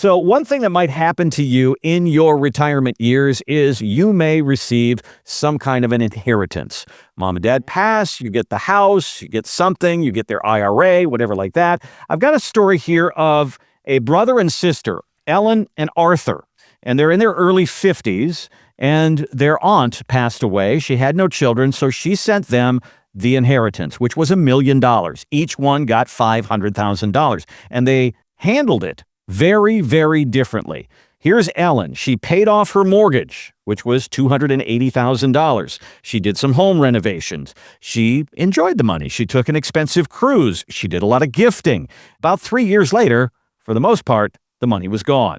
So, one thing that might happen to you in your retirement years is you may receive some kind of an inheritance. Mom and dad pass, you get the house, you get something, you get their IRA, whatever like that. I've got a story here of a brother and sister, Ellen and Arthur, and they're in their early 50s, and their aunt passed away. She had no children, so she sent them the inheritance, which was $1 million. Each one got $500,000, and they handled it very, very differently. Here's Ellen. She paid off her mortgage, which was $280,000. She did some home renovations. She enjoyed the money. She took an expensive cruise. She did a lot of gifting. About 3 years later, for the most part, the money was gone.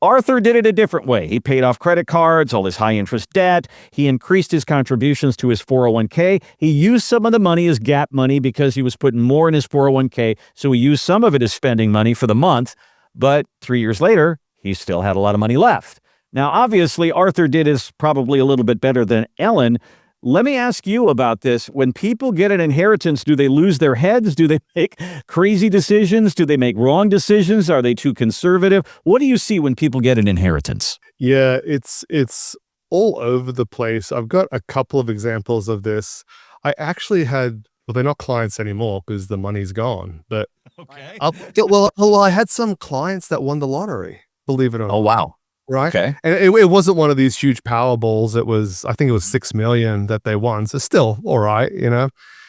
Arthur did it a different way. He paid off credit cards, all his high-interest debt. He increased his contributions to his 401k. He used some of the money as gap money because he was putting more in his 401k, so he used some of it as spending money for the month. But 3 years later, he still had a lot of money left. Now, obviously, Arthur did his probably a little bit better than Ellen. Let me ask you about this. When people get an inheritance, do they lose their heads? Do they make crazy decisions? Do they make wrong decisions? Are they too conservative? What do you see when people get an inheritance? Yeah, it's all over the place. I've got a couple of examples of this. I actually had, well, they're not clients anymore because the money's gone. But Okay. I had some clients that won the lottery, believe it or not. Oh, wow. Right. Okay. And it wasn't one of these huge Powerballs. It was, I think it was 6 million that they won. So still all right,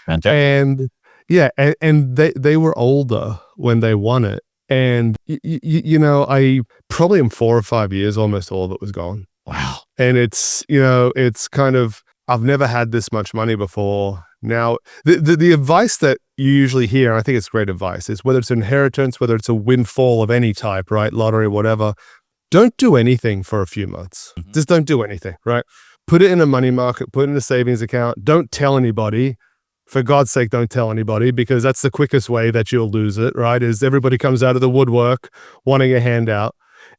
Fantastic. And yeah, and they were older when they won it. And I probably in 4 or 5 years, almost all of it was gone. Wow. And it's kind of, I've never had this much money before. Now, the advice that you usually hear, and I think it's great advice, is whether it's inheritance, whether it's a windfall of any type, right? Lottery, whatever. Don't do anything for a few months. Mm-hmm. Just don't do anything, right? Put it in a money market, put it in a savings account. Don't tell anybody. For God's sake, don't tell anybody, because that's the quickest way that you'll lose it, right? Is everybody comes out of the woodwork wanting a handout,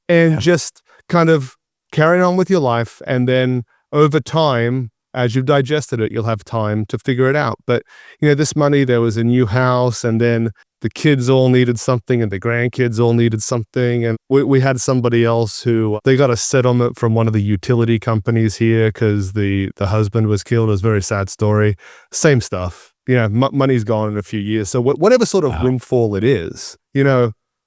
and just kind of carry on with your life. And then over time, as you've digested it, you'll have time to figure it out. But, this money, there was a new house, and then the kids all needed something and the grandkids all needed something. And we had somebody else who, they got a settlement from one of the utility companies here because the husband was killed. It was a very sad story. Same stuff. Money's gone in a few years. So whatever sort of windfall it is,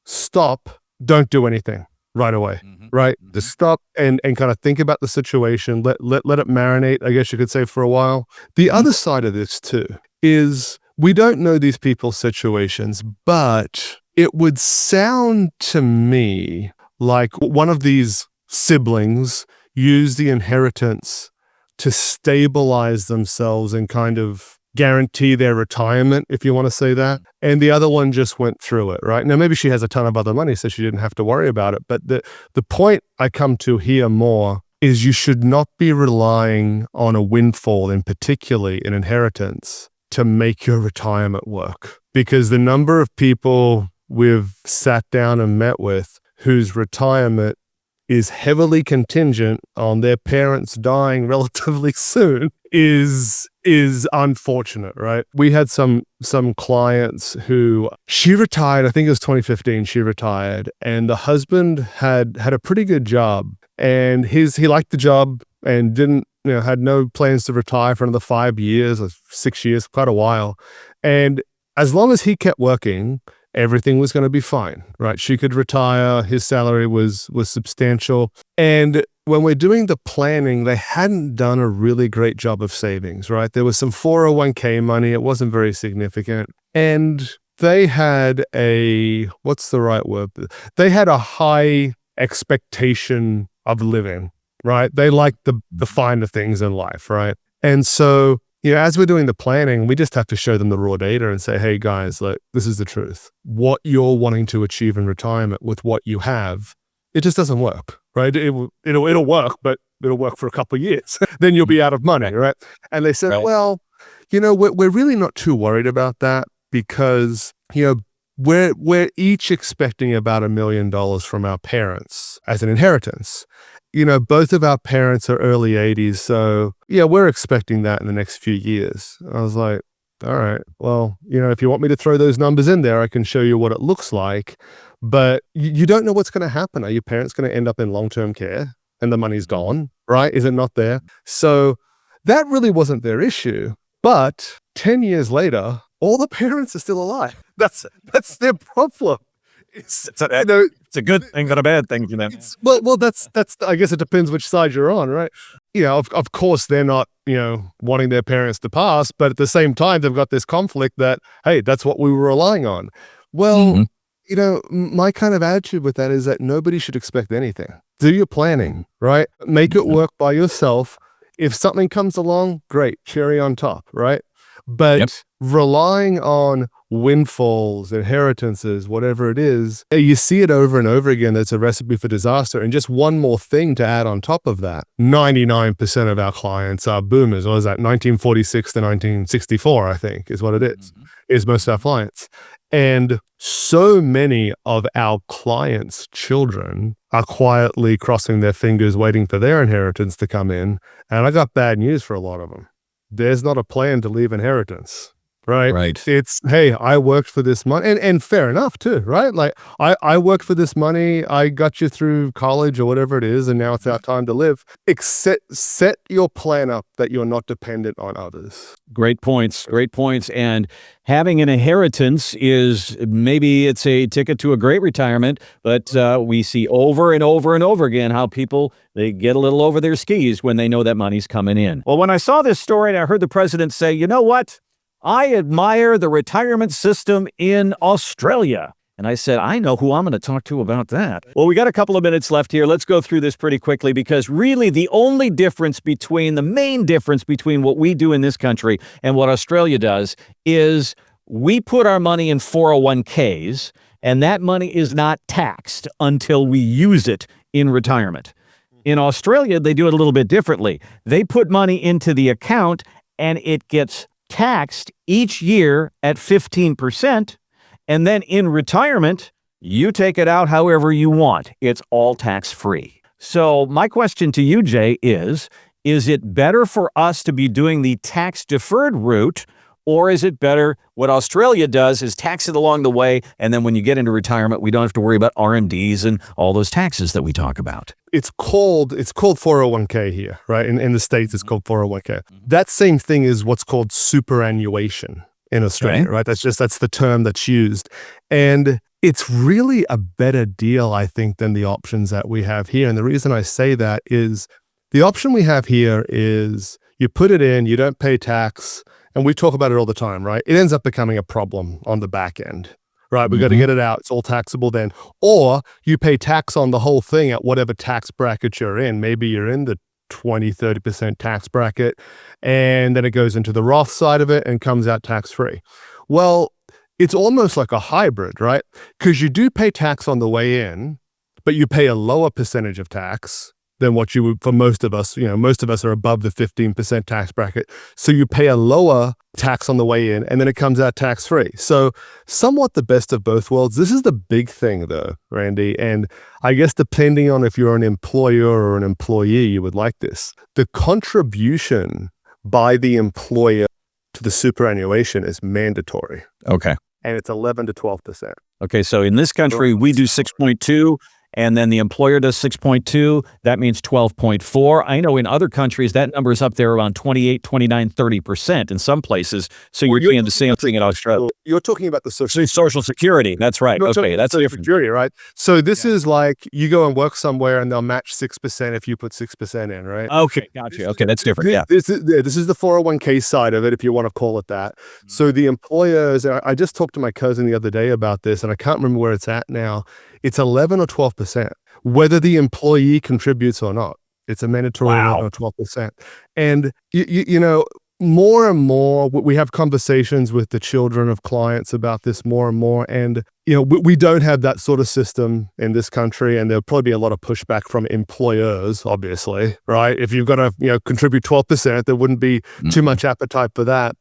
stop, don't do anything right away, right? Just stop and kind of think about the situation. Let it marinate, I guess you could say, for a while. The other side of this too is, we don't know these people's situations, but it would sound to me like one of these siblings used the inheritance to stabilize themselves and kind of guarantee their retirement, if you want to say that. And the other one just went through it, right? Now, maybe she has a ton of other money, so she didn't have to worry about it. But the point I come to here more is, you should not be relying on a windfall, in particularly an inheritance, to make your retirement work. Because the number of people we've sat down and met with whose retirement is heavily contingent on their parents dying relatively soon is unfortunate, right? We had some clients who, she retired, I think it was 2015, she retired, and the husband had a pretty good job, and he liked the job and didn't, had no plans to retire for another 5 years or 6 years, quite a while. And as long as he kept working, everything was going to be fine, right? She could retire. His salary was substantial. And when we're doing the planning, they hadn't done a really great job of savings, right? There was some 401k money. It wasn't very significant. And they had what's the right word? They had a high expectation of living, right? They like the finer things in life, right? And so, as we're doing the planning, we just have to show them the raw data and say, hey guys, look, this is the truth. What you're wanting to achieve in retirement with what you have, it just doesn't work, right? It'll work, but it'll work for a couple of years. Then you'll be out of money, right? And they said, well, we're really not too worried about that, because, we're each expecting about $1 million from our parents as an inheritance. Both of our parents are early 80s. So yeah, we're expecting that in the next few years. I was like, all right, well, if you want me to throw those numbers in there, I can show you what it looks like. But you don't know what's going to happen. Are your parents going to end up in long-term care and the money's gone, right? Is it not there? So that really wasn't their issue. But 10 years later, all the parents are still alive. That's their problem. It's a good thing, not a bad thing for them. Well, that's. I guess it depends which side you're on, right? Of course, they're not, wanting their parents to pass, but at the same time, they've got this conflict that, hey, that's what we were relying on. Well, my kind of attitude with that is that nobody should expect anything. Do your planning, right? Make it work by yourself. If something comes along, great, cherry on top, right? But relying on windfalls, inheritances, whatever it is, you see it over and over again. That's a recipe for disaster. And just one more thing to add on top of that, 99% of our clients are boomers. What is that? 1946 to 1964, I think, is what it is most of our clients. And so many of our clients' children are quietly crossing their fingers, waiting for their inheritance to come in. And I got bad news for a lot of them. There's not a plan to leave inheritance, right? Right. It's, hey, I worked for this money, and fair enough too, right? Like I worked for this money, I got you through college or whatever it is, and now it's our time to live. Set your plan up that you're not dependent on others. Great points. And having an inheritance it's a ticket to a great retirement, but we see over and over and over again how people, they get a little over their skis when they know that money's coming in. Well, when I saw this story and I heard the president say, you know what? I admire the retirement system in Australia. And I said, I know who I'm going to talk to about that. Well, we got a couple of minutes left here. Let's go through this pretty quickly, because really the main difference between what we do in this country and what Australia does is we put our money in 401ks, and that money is not taxed until we use it in retirement. In Australia, they do it a little bit differently. They put money into the account and it gets taxed each year at 15%. And then in retirement, you take it out however you want. It's all tax-free. So my question to you, Jay, is it better for us to be doing the tax-deferred route, or is it better what Australia does is tax it along the way, and then when you get into retirement, we don't have to worry about RMDs and all those taxes that we talk about? It's called 401k here, right? In the States, it's called 401k. That same thing is what's called superannuation in Australia, right? That's the term that's used. And it's really a better deal, I think, than the options that we have here. And the reason I say that is the option we have here is you put it in, you don't pay tax, and we talk about it all the time, right? It ends up becoming a problem on the back end, right? We got to get it out. It's all taxable then. Or you pay tax on the whole thing at whatever tax bracket you're in. Maybe you're in the 20-30% tax bracket, and then it goes into the Roth side of it and comes out tax-free. Well, it's almost like a hybrid, right? Because you do pay tax on the way in, but you pay a lower percentage of tax than what you would for most of us. Most of us are above the 15% tax bracket. So you pay a lower tax on the way in, and then it comes out tax-free. So somewhat the best of both worlds. This is the big thing though, Randy. And I guess depending on if you're an employer or an employee, you would like this. The contribution by the employer to the superannuation is mandatory. Okay. And it's 11 to 12%. Okay, so in this country, we do 6.2, and then the employer does 6.2. That means 12.4. I know in other countries, that number is up there around 28, 29, 30% in some places. So you're seeing the same thing in Australia. You're talking about the Social Security. That's right. Okay, that's different. Security, right? So this is like you go and work somewhere and they'll match 6% if you put 6% in, right? Okay, gotcha. Okay, that's different. Yeah. This is the 401k side of it, if you want to call it that. So the employers, I just talked to my cousin the other day about this, and I can't remember where it's at now. It's 11 or 12%, whether the employee contributes or not. It's a mandatory 11 or 12%. And, more and more, we have conversations with the children of clients about this more and more. And, we don't have that sort of system in this country. And there'll probably be a lot of pushback from employers, obviously, right? If you've got to, contribute 12%, there wouldn't be too much appetite for that.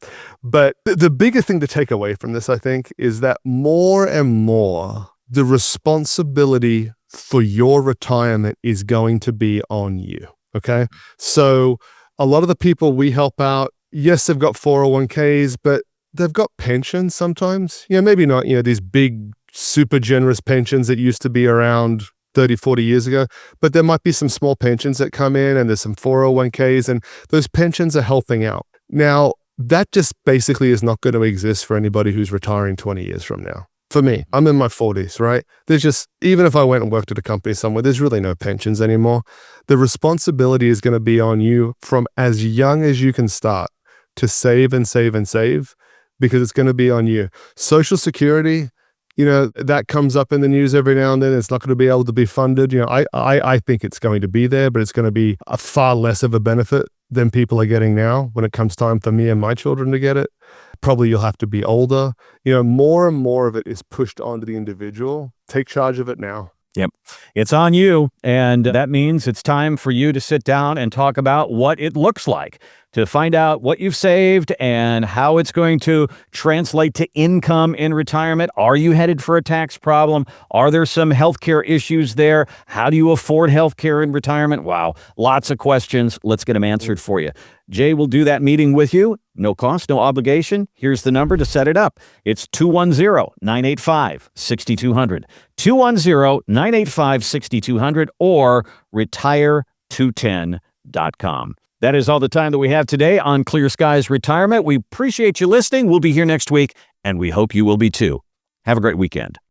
But the biggest thing to take away from this, I think, is that more and more, the responsibility for your retirement is going to be on you. Okay. So a lot of the people we help out, yes, they've got 401ks, but they've got pensions sometimes. Maybe not, these big super generous pensions that used to be around 30, 40 years ago, but there might be some small pensions that come in, and there's some 401ks, and those pensions are helping out. Now, that just basically is not going to exist for anybody who's retiring 20 years from now. For me, I'm in my 40s, right? There's just, even if I went and worked at a company somewhere, there's really no pensions anymore. The responsibility is going to be on you from as young as you can start to save and save and save, because it's going to be on you. Social Security, that comes up in the news every now and then. It's not going to be able to be funded. I think it's going to be there, but it's going to be a far less of a benefit than people are getting now when it comes time for me and my children to get it. Probably you'll have to be older. More and more of it is pushed onto the individual. Take charge of it now. Yep. It's on you. And that means it's time for you to sit down and talk about what it looks like to find out what you've saved and how it's going to translate to income in retirement. Are you headed for a tax problem? Are there some healthcare issues there? How do you afford healthcare in retirement? Wow. Lots of questions. Let's get them answered for you. Jay will do that meeting with you. No cost, no obligation. Here's the number to set it up. It's 210-985-6200. 210-985-6200 or retire210.com. That is all the time that we have today on Clear Skies Retirement. We appreciate you listening. We'll be here next week, and we hope you will be too. Have a great weekend.